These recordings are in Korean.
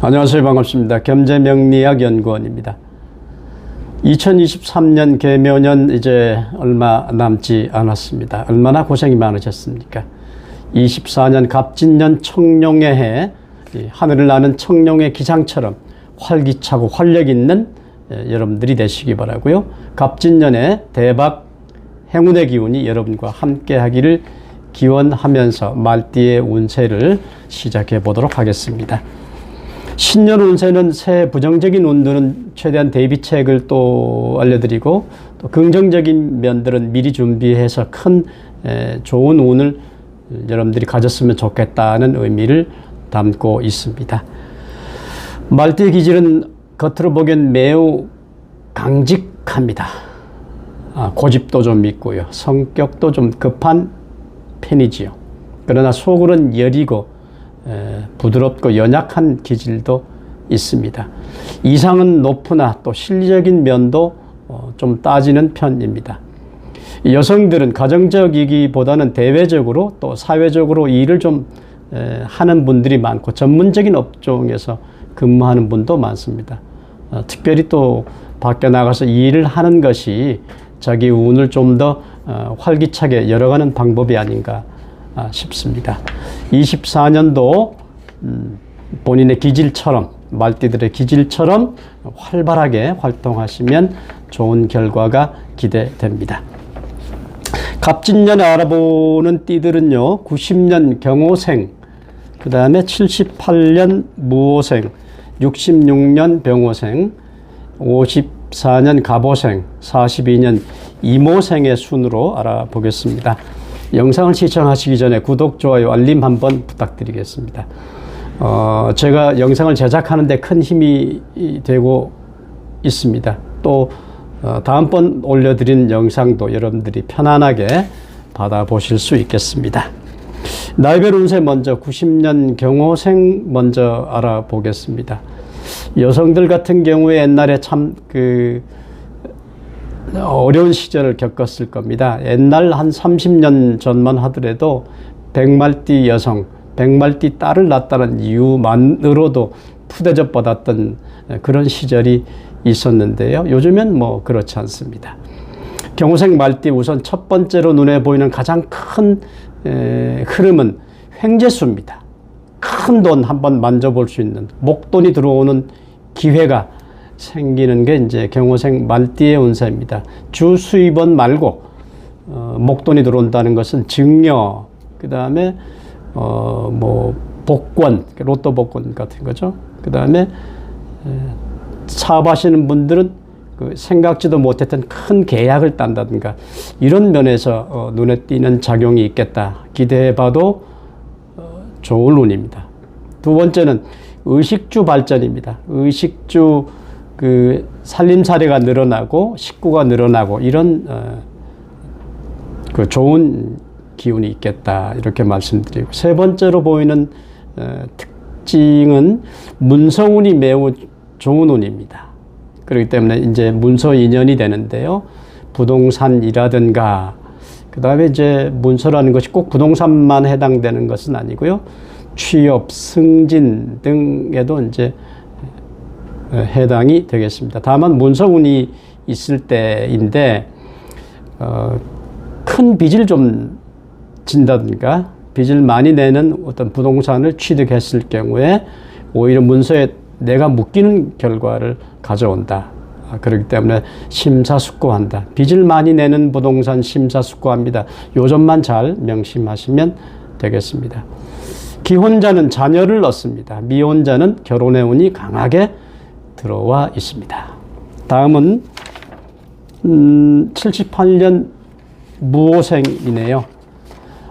안녕하세요. 반갑습니다. 겸재명리학연구원입니다. 2023년 개묘년 이제 얼마 남지 않았습니다. 얼마나 고생이 많으셨습니까? 24년 갑진년 청룡의 해, 하늘을 나는 청룡의 기상처럼 활기차고 활력 있는 여러분들이 되시기 바라고요. 갑진년에 대박 행운의 기운이 여러분과 함께 하기를 기원하면서 말띠의 운세를 시작해 보도록 하겠습니다. 신년 운세는 새해 부정적인 운들은 최대한 대비책을 또 알려드리고, 또 긍정적인 면들은 미리 준비해서 큰 좋은 운을 여러분들이 가졌으면 좋겠다는 의미를 담고 있습니다. 말띠의 기질은 겉으로 보기엔 매우 강직합니다. 고집도 좀 있고요. 성격도 좀 급한 편이지요. 그러나 속으로는 여리고 부드럽고 연약한 기질도 있습니다. 이상은 높으나 또 실리적인 면도 좀 따지는 편입니다. 여성들은 가정적이기보다는 대외적으로 또 사회적으로 일을 좀 하는 분들이 많고 전문적인 업종에서 근무하는 분도 많습니다. 특별히 또 밖에 나가서 일을 하는 것이 자기 운을 좀 더 활기차게 열어가는 방법이 아닌가 싶습니다. 24년도 본인의 기질처럼, 말띠들의 기질처럼 활발하게 활동하시면 좋은 결과가 기대됩니다. 갑진년에 알아보는 띠들은요, 90년 경호생, 그 다음에 78년 무호생, 66년 병호생, 54년 갑오생, 42년 임오생의 순으로 알아보겠습니다. 영상을 시청하시기 전에 구독, 좋아요, 알림 한번 부탁드리겠습니다. 제가 영상을 제작하는데 큰 힘이 되고 있습니다. 또 다음번 올려드린 영상도 여러분들이 편안하게 받아보실 수 있겠습니다. 나이별 운세 먼저 90년 경호생 먼저 알아보겠습니다. 여성들 같은 경우에 옛날에 참 어려운 시절을 겪었을 겁니다. 옛날 한 30년 전만 하더라도 백말띠 여성, 백말띠 딸을 낳았다는 이유만으로도 푸대접 받았던 그런 시절이 있었는데요. 요즘엔 뭐 그렇지 않습니다. 경호생 말띠 우선 첫 번째로 눈에 보이는 가장 큰 흐름은 횡재수입니다. 큰 돈 한번 만져볼 수 있는 목돈이 들어오는 기회가 생기는 게 이제 경호생 말띠의 운세입니다. 주 수입원 말고 목돈이 들어온다는 것은 증여, 그 다음에 뭐 복권, 로또 복권 같은 거죠. 그 다음에 사업하시는 분들은 생각지도 못했던 큰 계약을 딴다든가 이런 면에서 눈에 띄는 작용이 있겠다 기대해봐도 좋을 운입니다. 두 번째는 의식주 발전입니다. 의식주 살림살이가 늘어나고 식구가 늘어나고 이런 좋은 기운이 있겠다 이렇게 말씀드리고, 세 번째로 보이는 특징은 문서운이 매우 좋은 운입니다. 그렇기 때문에 이제 문서 인연이 되는데요. 부동산이라든가 그 다음에 이제 문서라는 것이 꼭 부동산만 해당되는 것은 아니고요. 취업, 승진 등에도 이제 해당이 되겠습니다. 다만 문서운이 있을 때인데 큰 빚을 좀 진다든가 빚을 많이 내는 어떤 부동산을 취득했을 경우에 오히려 문서에 내가 묶이는 결과를 가져온다. 그렇기 때문에 심사숙고한다. 빚을 많이 내는 부동산 심사숙고합니다. 요 점만 잘 명심하시면 되겠습니다. 기혼자는 자녀를 얻습니다. 미혼자는 결혼의 운이 강하게 들어와 있습니다. 다음은 78년 무호생이네요.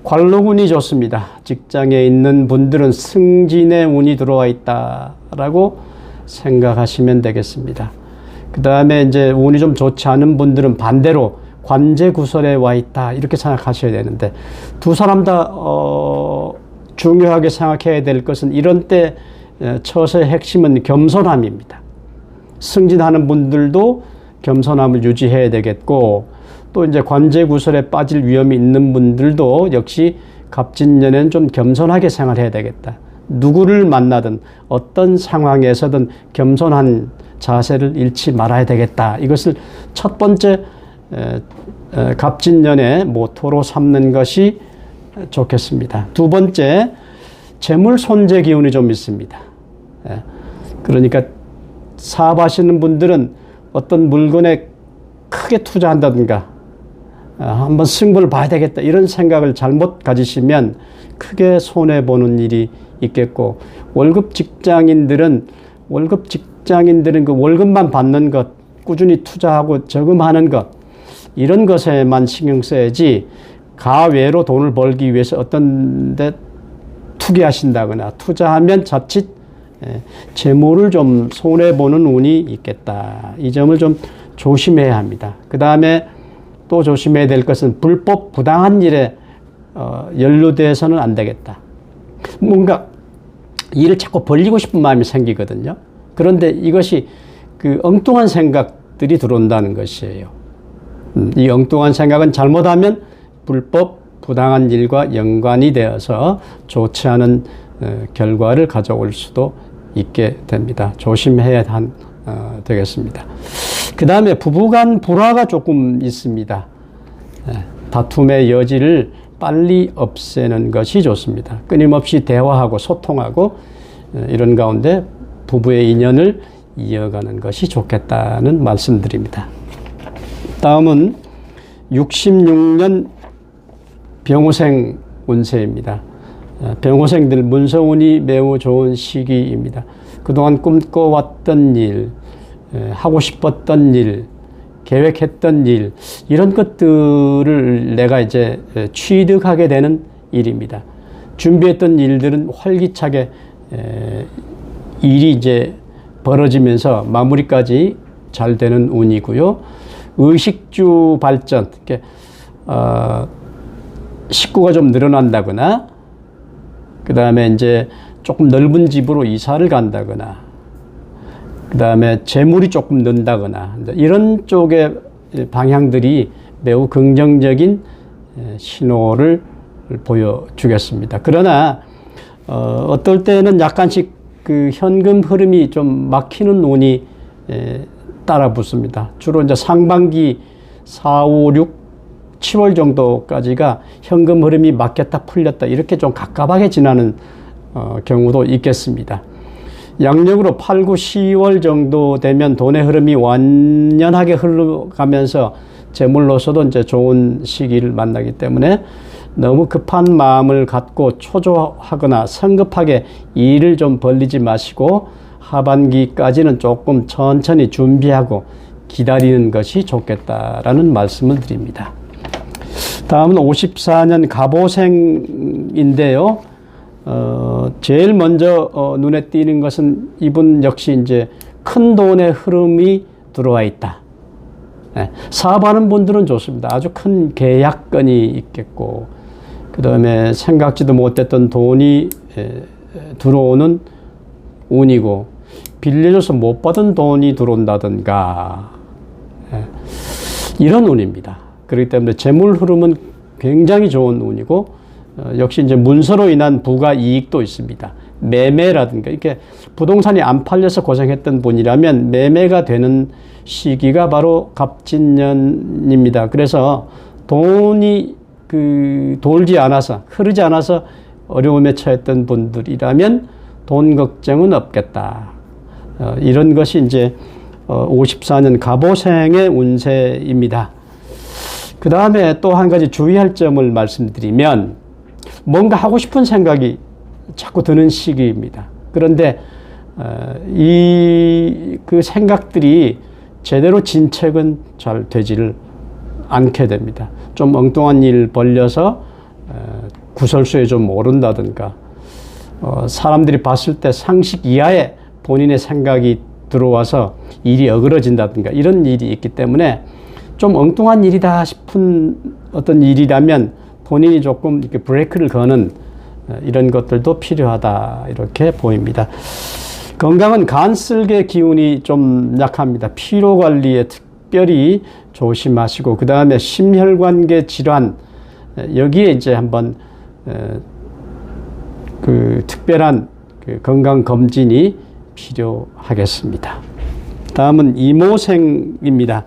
관록운이 좋습니다. 직장에 있는 분들은 승진의 운이 들어와 있다라고 생각하시면 되겠습니다. 그 다음에 이제 운이 좀 좋지 않은 분들은 반대로 관제구설에 와 있다 이렇게 생각하셔야 되는데, 두 사람 다 중요하게 생각해야 될 것은 이런 때 처세의 핵심은 겸손함입니다. 승진하는 분들도 겸손함을 유지해야 되겠고, 또 이제 관제구설에 빠질 위험이 있는 분들도 역시 갑진년에는 좀 겸손하게 생활해야 되겠다. 누구를 만나든 어떤 상황에서든 겸손한 자세를 잃지 말아야 되겠다. 이것을 첫 번째 갑진년의 모토로 삼는 것이 좋겠습니다. 두 번째, 재물 손재 기운이 좀 있습니다. 그러니까 사업하시는 분들은 어떤 물건에 크게 투자한다든가 한번 승부를 봐야 되겠다 이런 생각을 잘못 가지시면 크게 손해보는 일이 있겠고, 월급 직장인들은 그 월급만 받는 것, 꾸준히 투자하고 저금하는 것, 이런 것에만 신경 써야지 가외로 돈을 벌기 위해서 어떤 데 투기하신다거나 투자하면 자칫 재물을 좀 손해보는 운이 있겠다. 이 점을 좀 조심해야 합니다. 그 다음에 또 조심해야 될 것은 불법 부당한 일에 연루돼서는 안 되겠다. 뭔가 일을 자꾸 벌리고 싶은 마음이 생기거든요. 그런데 이것이 그 엉뚱한 생각들이 들어온다는 것이에요. 이 엉뚱한 생각은 잘못하면 불법 부당한 일과 연관이 되어서 좋지 않은 결과를 가져올 수도 있게 됩니다. 조심해야 되겠습니다. 그 다음에 부부간 불화가 조금 있습니다. 다툼의 여지를 빨리 없애는 것이 좋습니다. 끊임없이 대화하고 소통하고 이런 가운데 부부의 인연을 이어가는 것이 좋겠다는 말씀드립니다. 다음은 66년 병호생 운세입니다. 병호생들 문서운이 매우 좋은 시기입니다. 그동안 꿈꿔왔던 일, 하고 싶었던 일, 계획했던 일, 이런 것들을 내가 이제 취득하게 되는 일입니다. 준비했던 일들은 활기차게 일이 이제 벌어지면서 마무리까지 잘 되는 운이고요. 의식주 발전, 이렇게 식구가 좀 늘어난다거나, 그 다음에 이제 조금 넓은 집으로 이사를 간다거나, 그 다음에 재물이 조금 는다거나, 이런 쪽의 방향들이 매우 긍정적인 신호를 보여주겠습니다. 그러나 어떨 때는 약간씩 그 현금 흐름이 좀 막히는 운이 따라 붙습니다. 주로 이제 상반기 4, 5, 6, 7월 정도까지가 현금 흐름이 막혔다 풀렸다 이렇게 좀 갑갑하게 지나는 경우도 있겠습니다. 양력으로 8, 9, 10월 정도 되면 돈의 흐름이 완연하게 흘러가면서 재물로서도 이제 좋은 시기를 만나기 때문에 너무 급한 마음을 갖고 초조하거나 성급하게 일을 좀 벌리지 마시고 하반기까지는 조금 천천히 준비하고 기다리는 것이 좋겠다라는 말씀을 드립니다. 다음은 54년 갑오생인데요. 제일 먼저 눈에 띄는 것은 이분 역시 이제 큰 돈의 흐름이 들어와 있다. 사업하는 분들은 좋습니다. 아주 큰 계약건이 있겠고, 그 다음에 생각지도 못했던 돈이 들어오는 운이고, 빌려줘서 못 받은 돈이 들어온다든가, 이런 운입니다. 그렇기 때문에 재물 흐름은 굉장히 좋은 운이고, 역시 이제 문서로 인한 부가 이익도 있습니다. 매매라든가, 이렇게 부동산이 안 팔려서 고생했던 분이라면 매매가 되는 시기가 바로 갑진년입니다. 그래서 돈이 돌지 않아서, 흐르지 않아서 어려움에 처했던 분들이라면 돈 걱정은 없겠다. 이런 것이 이제 54년 갑오생의 운세입니다. 그 다음에 또 한 가지 주의할 점을 말씀드리면, 뭔가 하고 싶은 생각이 자꾸 드는 시기입니다. 그런데 그 생각들이 제대로 진척은 잘 되지를 않게 됩니다. 좀 엉뚱한 일 벌려서 구설수에 좀 오른다든가, 사람들이 봤을 때 상식 이하의 본인의 생각이 들어와서 일이 어그러진다든가 이런 일이 있기 때문에 좀 엉뚱한 일이다 싶은 어떤 일이라면 본인이 조금 이렇게 브레이크를 거는 이런 것들도 필요하다 이렇게 보입니다. 건강은 간쓸개 기운이 좀 약합니다. 피로 관리에 특별히 조심하시고, 그 다음에 심혈관계 질환, 여기에 이제 한번 그 특별한 그 건강검진이 필요하겠습니다. 다음은 이모생입니다.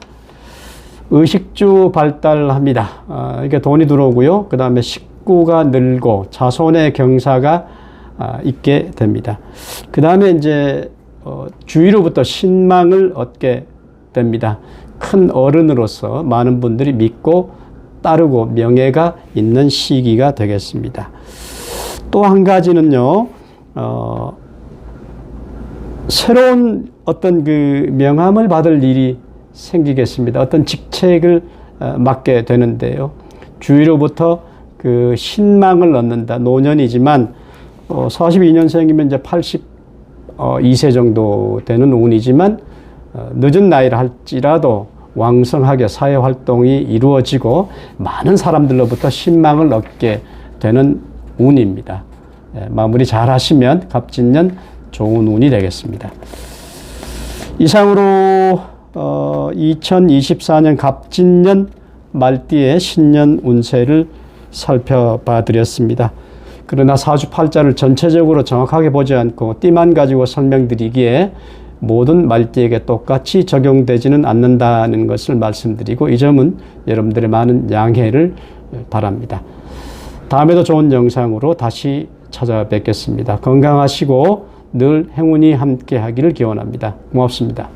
의식주 발달합니다. 이게 돈이 들어오고요. 그 다음에 식구가 늘고 자손의 경사가 있게 됩니다. 그 다음에 이제 주위로부터 신망을 얻게 됩니다. 큰 어른으로서 많은 분들이 믿고 따르고 명예가 있는 시기가 되겠습니다. 또 한 가지는요, 새로운 어떤 그 명함을 받을 일이 생기겠습니다. 어떤 직책을 맡게 되는데요. 주위로부터 그 신망을 얻는다. 노년이지만 42년생이면 이제 82세 정도 되는 운이지만 늦은 나이라 할지라도 왕성하게 사회활동이 이루어지고 많은 사람들로부터 신망을 얻게 되는 운입니다. 마무리 잘 하시면 갑진년 좋은 운이 되겠습니다. 이상으로 2024년 갑진년 말띠의 신년 운세를 살펴봐 드렸습니다. 그러나 사주팔자를 전체적으로 정확하게 보지 않고 띠만 가지고 설명드리기에 모든 말띠에게 똑같이 적용되지는 않는다는 것을 말씀드리고 이 점은 여러분들의 많은 양해를 바랍니다. 다음에도 좋은 영상으로 다시 찾아뵙겠습니다. 건강하시고 늘 행운이 함께 하기를 기원합니다. 고맙습니다.